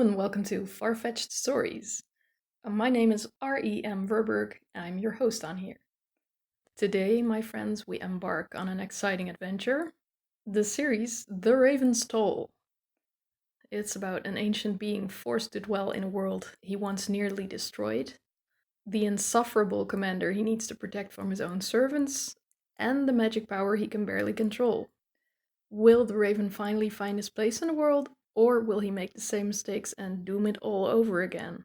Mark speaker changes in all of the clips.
Speaker 1: and welcome to Far-Fetched Stories. My name is R.E.M. Verberg, and I'm your host on here. Today, my friends, we embark on an exciting adventure, the series The Raven's Toll. It's about an ancient being forced to dwell in a world he once nearly destroyed, the insufferable commander he needs to protect from his own servants, and the magic power he can barely control. Will the Raven finally find his place in the world, or will he make the same mistakes and doom it all over again?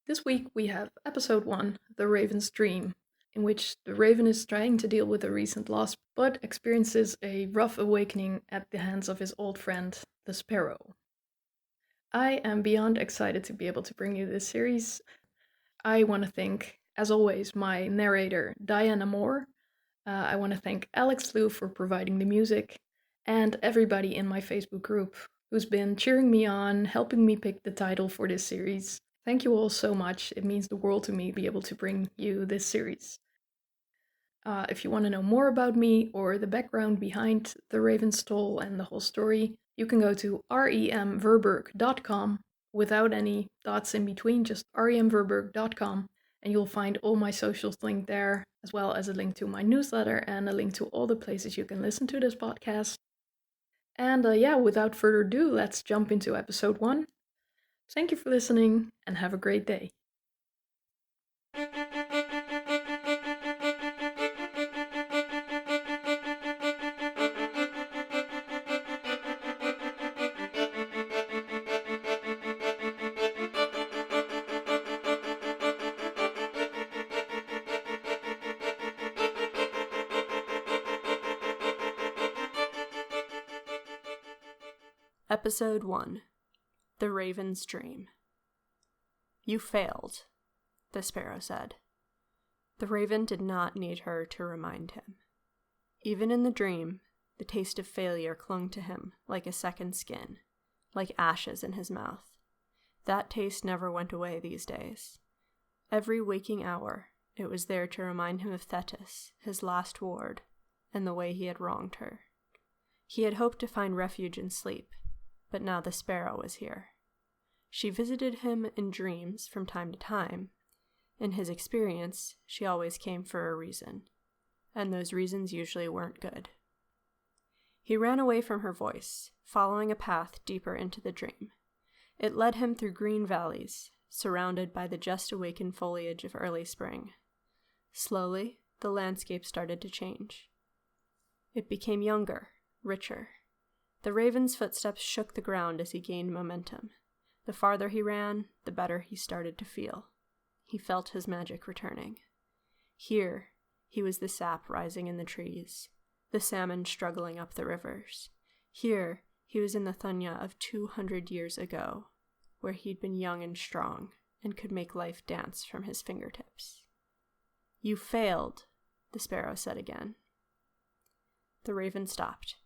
Speaker 1: This week we have episode 1, The Raven's Dream, in which the Raven is trying to deal with a recent loss, but experiences a rough awakening at the hands of his old friend, the Sparrow. I am beyond excited to be able to bring you this series. I want to thank, as always, my narrator, Diana Moore. I want to thank Alex Liu for providing the music, and everybody in my Facebook group who's been cheering me on, helping me pick the title for this series. Thank you all so much. It means the world to me to be able to bring you this series. If you want to know more about me or the background behind The Raven's Toll and the whole story, you can go to remverberg.com without any dots in between, just remverberg.com. And you'll find all my socials linked there, as well as a link to my newsletter and a link to all the places you can listen to this podcast. And without further ado, let's jump into episode 1. Thank you for listening, and have a great day.
Speaker 2: Episode 1. The Raven's Dream. "You failed," the Sparrow said. The Raven did not need her to remind him. Even in the dream, the taste of failure clung to him like a second skin, like ashes in his mouth. That taste never went away these days. Every waking hour, it was there to remind him of Thetis, his last ward, and the way he had wronged her. He had hoped to find refuge in sleep, but now the Sparrow was here. She visited him in dreams from time to time. In his experience, she always came for a reason, and those reasons usually weren't good. He ran away from her voice, following a path deeper into the dream. It led him through green valleys, surrounded by the just awakened foliage of early spring. Slowly, the landscape started to change. It became younger, richer. The Raven's footsteps shook the ground as he gained momentum. The farther he ran, the better he started to feel. He felt his magic returning. Here, he was the sap rising in the trees, the salmon struggling up the rivers. Here, he was in the Thunya of 200 years ago, where he'd been young and strong, and could make life dance from his fingertips. "You failed," the Sparrow said again. The Raven stopped.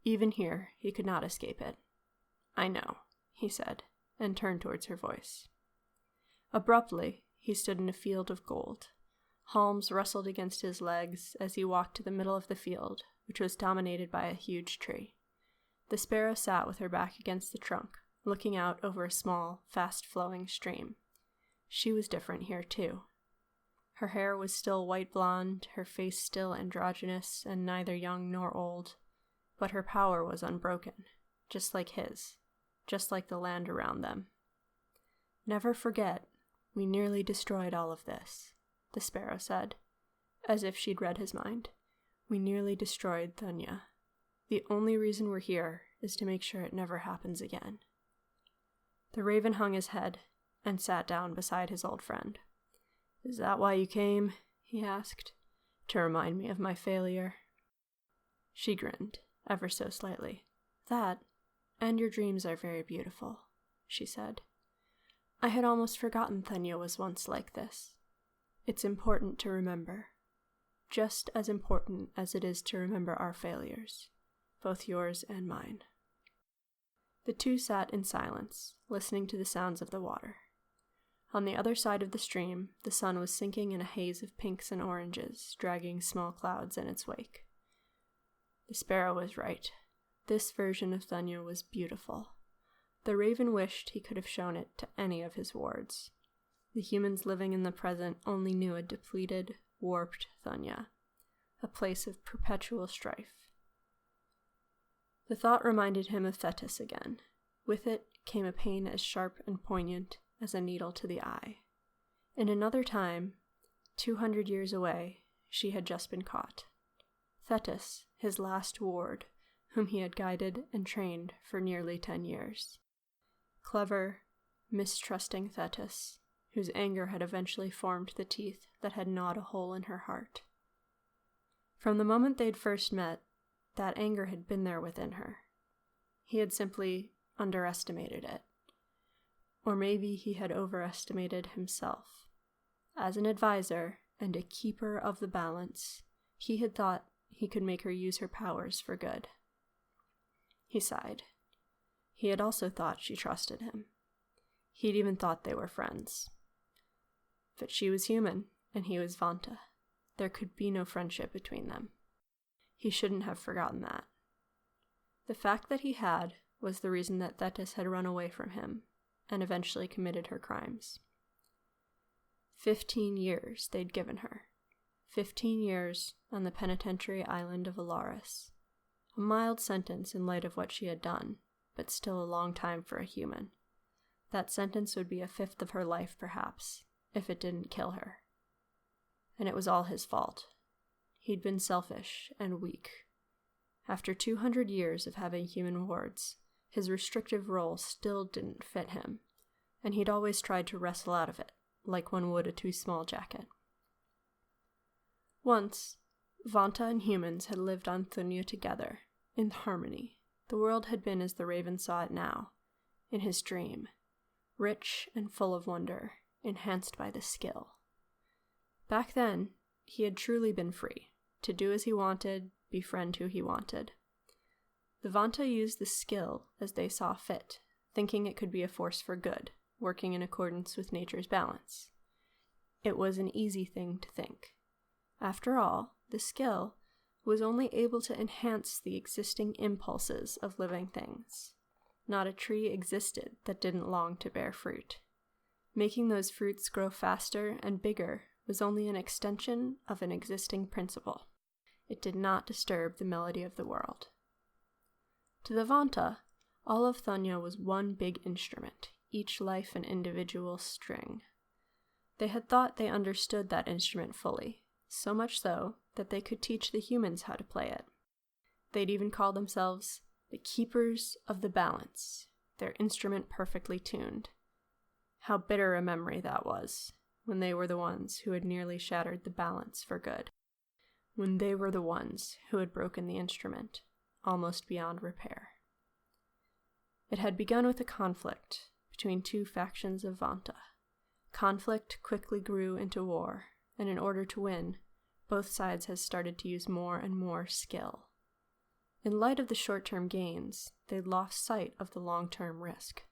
Speaker 2: Even here, he could not escape it. "I know," he said, and turned towards her voice. Abruptly, he stood in a field of gold. Halms rustled against his legs as he walked to the middle of the field, which was dominated by a huge tree. The Sparrow sat with her back against the trunk, looking out over a small, fast-flowing stream. She was different here, too. Her hair was still white blonde, her face still androgynous and neither young nor old. But her power was unbroken, just like his, just like the land around them. "Never forget, we nearly destroyed all of this," the Sparrow said, as if she'd read his mind. "We nearly destroyed Thunya. The only reason we're here is to make sure it never happens again." The Raven hung his head and sat down beside his old friend. "Is that why you came?" he asked. "To remind me of my failure?" She grinned, ever so slightly. "That, and your dreams are very beautiful," she said. "I had almost forgotten Thunya was once like this. It's important to remember. Just as important as it is to remember our failures, both yours and mine." The two sat in silence, listening to the sounds of the water. On the other side of the stream, the sun was sinking in a haze of pinks and oranges, dragging small clouds in its wake. The Sparrow was right. This version of Thunya was beautiful. The Raven wished he could have shown it to any of his wards. The humans living in the present only knew a depleted, warped Thunya, a place of perpetual strife. The thought reminded him of Thetis again. With it came a pain as sharp and poignant as a needle to the eye. In another time, 200 years away, she had just been caught. Thetis, his last ward, whom he had guided and trained for nearly 10 years. Clever, mistrusting Thetis, whose anger had eventually formed the teeth that had gnawed a hole in her heart. From the moment they'd first met, that anger had been there within her. He had simply underestimated it. Or maybe he had overestimated himself. As an advisor and a keeper of the balance, he had thought he could make her use her powers for good. He sighed. He had also thought she trusted him. He'd even thought they were friends. But she was human, and he was Vanta. There could be no friendship between them. He shouldn't have forgotten that. The fact that he had was the reason that Thetis had run away from him, and eventually committed her crimes. 15 years they'd given her. 15 years on the penitentiary island of Alaris. A mild sentence in light of what she had done, but still a long time for a human. That sentence would be a fifth of her life, perhaps, if it didn't kill her. And it was all his fault. He'd been selfish and weak. After 200 years of having human wards, his restrictive role still didn't fit him, and he'd always tried to wrestle out of it, like one would a too small jacket. Once, Vanta and humans had lived on Thunya together, in harmony. The world had been as the Raven saw it now, in his dream, rich and full of wonder, enhanced by the skill. Back then, he had truly been free, to do as he wanted, befriend who he wanted. The Vanta used the skill as they saw fit, thinking it could be a force for good, working in accordance with nature's balance. It was an easy thing to think. After all, the skill was only able to enhance the existing impulses of living things. Not a tree existed that didn't long to bear fruit. Making those fruits grow faster and bigger was only an extension of an existing principle. It did not disturb the melody of the world. To the Vanta, all of Thunya was one big instrument, each life an individual string. They had thought they understood that instrument fully, so much so that they could teach the humans how to play it. They'd even call themselves the keepers of the balance, their instrument perfectly tuned. How bitter a memory that was, when they were the ones who had nearly shattered the balance for good. When they were the ones who had broken the instrument, almost beyond repair. It had begun with a conflict between two factions of Vanta. Conflict quickly grew into war, and in order to win, both sides had started to use more and more skill. In light of the short-term gains, they'd lost sight of the long-term risk.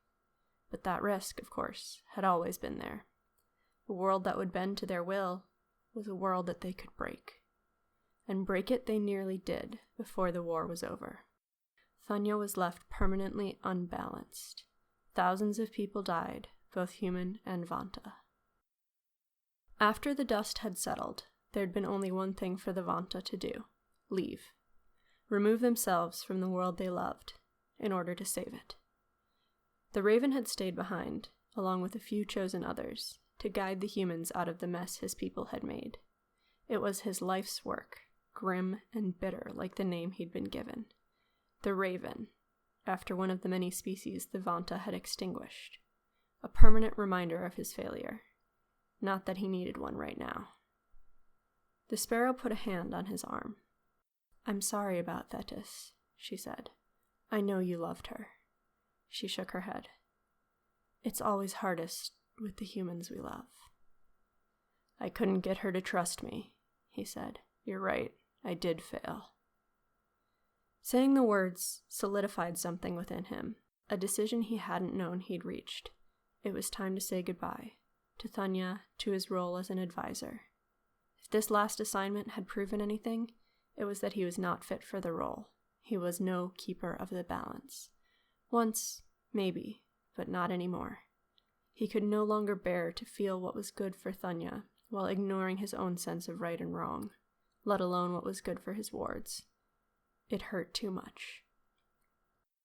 Speaker 2: But that risk, of course, had always been there. A world that would bend to their will was a world that they could break. And break it they nearly did before the war was over. Thunya was left permanently unbalanced. Thousands of people died, both human and Vanta. After the dust had settled, there'd been only one thing for the Vanta to do: leave. Remove themselves from the world they loved, in order to save it. The Raven had stayed behind, along with a few chosen others, to guide the humans out of the mess his people had made. It was his life's work, grim and bitter like the name he'd been given. The Raven, after one of the many species the Vanta had extinguished. A permanent reminder of his failure. Not that he needed one right now. The sparrow put a hand on his arm. "I'm sorry about Thetis," she said. "I know you loved her." She shook her head. "It's always hardest with the humans we love." "I couldn't get her to trust me," he said. "You're right, I did fail." Saying the words solidified something within him, a decision he hadn't known he'd reached. It was time to say goodbye, to Thunya, to his role as an advisor. If this last assignment had proven anything, it was that he was not fit for the role. He was no keeper of the balance. Once, maybe, but not anymore. He could no longer bear to feel what was good for Thunya while ignoring his own sense of right and wrong, let alone what was good for his wards. It hurt too much.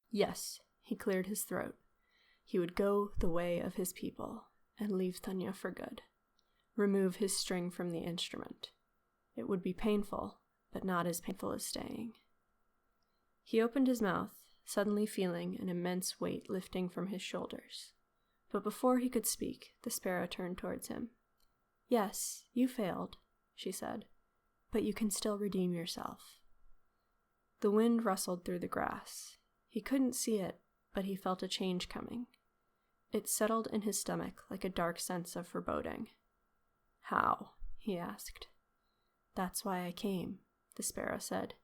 Speaker 2: Yes, he cleared his throat. He would go the way of his people and leave Thunya for good. Remove his string from the instrument. It would be painful, but not as painful as staying. He opened his mouth, suddenly feeling an immense weight lifting from his shoulders. But before he could speak, the sparrow turned towards him. "Yes, you failed," she said, "but you can still redeem yourself." The wind rustled through the grass. He couldn't see it, but he felt a change coming. It settled in his stomach like a dark sense of foreboding. "How?" he asked. "That's why I came," the sparrow said,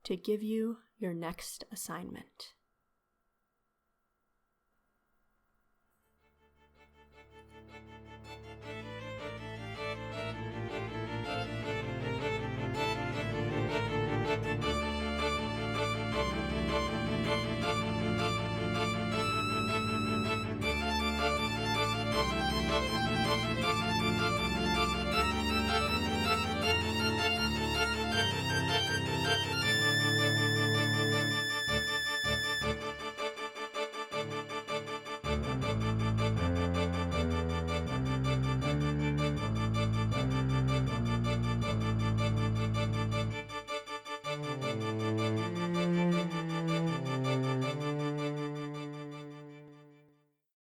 Speaker 2: "to give you your next assignment."